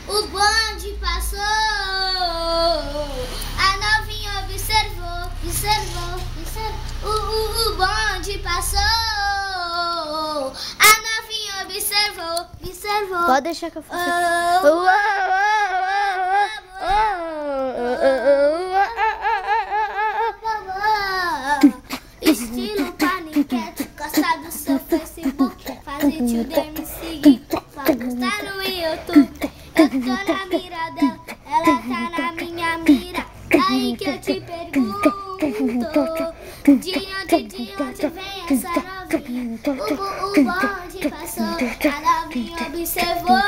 O bonde passou, a novinha observou. O bonde passou, a novinha observou. Pode deixar que eu faça. Estilo paniquete, gosta do seu Facebook, faz o tio de me seguir, vai postar no YouTube. Eu tô na mira dela, ela tá na minha mira. Aí que eu te pergunto, de onde vem essa novinha? O bonde passou, a novinha observou.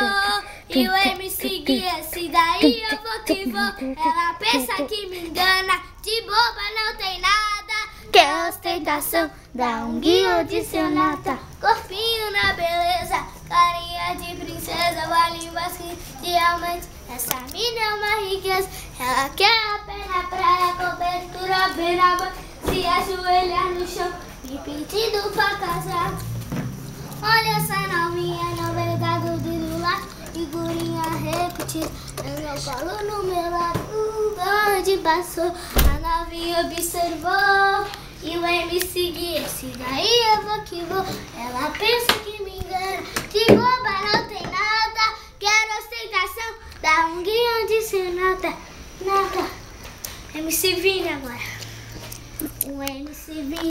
E o MC Gui, esse daí eu vou que vou. Ela pensa que me engana, de boba não tem nada. Quer ostentação, dá um guio de senata. Corpinho na beleza, carinha de princesa, vale mais que diamante. Essa mina é uma riqueza, ela quer a pé na praia, cobertura bem na mão, se ajoelhar no chão, me pedindo pra casar. Olha essa novinha, novidade do dedo lá, figurinha repetida, eu colo no meu lado. O bonde passou, a novinha observou. E o MC Gui, esse daí eu vou que vou. Ela pensa que me engana, de boba não tem nada. Quero ostentação, dá um guião de senata. Nada. MC Vini agora. O MC Vini.